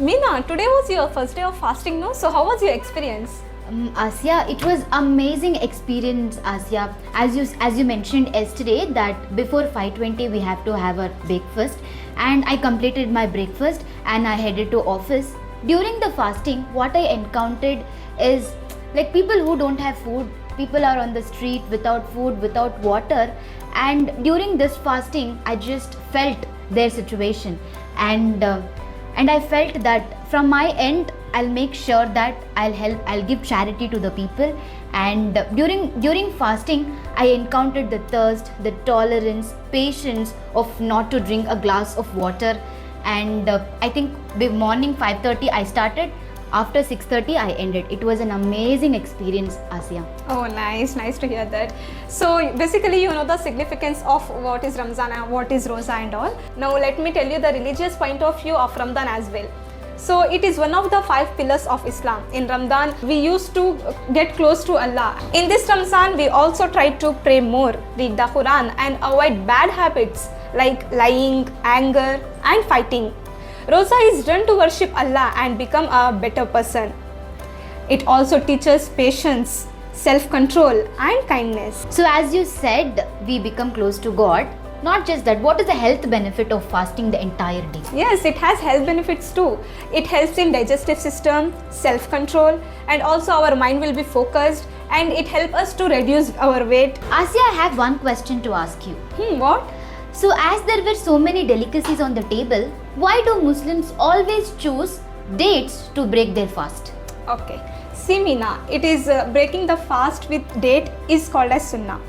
Meena, today was your first day of fasting, no? So how was your experience? Asya, it was amazing experience, Asya. As you mentioned yesterday that before 5:20 we have to have our breakfast, and I completed my breakfast and I headed to office. During the fasting, what I encountered is like people who don't have food. People are on the street without food, without water, and during this fasting, I just felt their situation, and I felt that from my end I'll make sure that I'll give charity to the people. And during fasting I encountered the thirst, the tolerance, patience of not to drink a glass of water. And I think morning 5:30 I started, after 6:30 I ended. It was an amazing experience, Asya. Oh, nice to hear that. So basically you know the significance of what is Ramzan and what is Roza and all. Now let me tell you the religious point of view of Ramadan as well. So it is one of the 5 pillars of Islam. In Ramadan, we used to get close to Allah. In this Ramzan, we also try to pray more, read the Quran and avoid bad habits like lying, anger and fighting. Roza is done to worship Allah and become a better person. It also teaches patience, self-control and kindness. So as you said, we become close to God. Not just that, what is the health benefit of fasting the entire day? Yes, it has health benefits too. It helps in digestive system, self-control, and also our mind will be focused, and it helps us to reduce our weight. Asya, I have one question to ask you. What? So as there were so many delicacies on the table, why do Muslims always choose dates to break their fast? Okay. See Meena, it is breaking the fast with date is called as sunnah.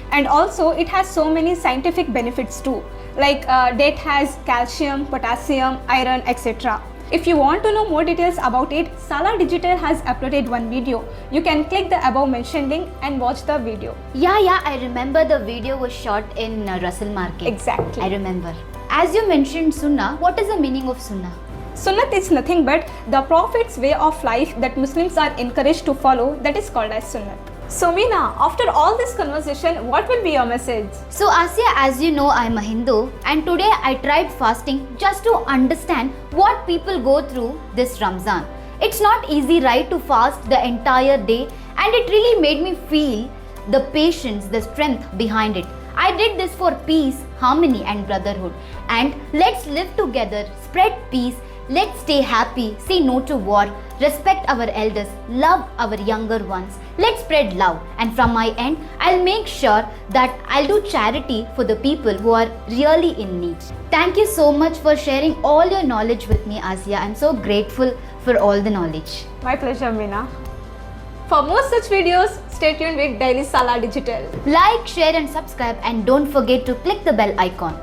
And also it has so many scientific benefits too. Like date has calcium, potassium, iron, etc. If you want to know more details about it, Sala Digital has uploaded one video. You can click the above mentioned link and watch the video. Yeah, I remember the video was shot in Russell Market. Exactly. I remember. As you mentioned Sunnah, what is the meaning of Sunnah? Sunnah is nothing but the Prophet's way of life that Muslims are encouraged to follow, that is called as Sunnah. So Meena, after all this conversation, what will be your message? So Asya, as you know, I'm a Hindu, and today I tried fasting just to understand what people go through this Ramzan. It's not easy, right, to fast the entire day, and it really made me feel the patience, the strength behind it. I did this for peace, harmony and brotherhood. And let's live together, spread peace, let's stay happy, say no to war, respect our elders, love our younger ones. Let's spread love, and from my end, I'll make sure that I'll do charity for the people who are really in need. Thank you so much for sharing all your knowledge with me, Asya. I'm so grateful for all the knowledge. My pleasure, Meena. For more such videos, stay tuned with Daily Sala Digital. Like, share and subscribe, and don't forget to click the bell icon.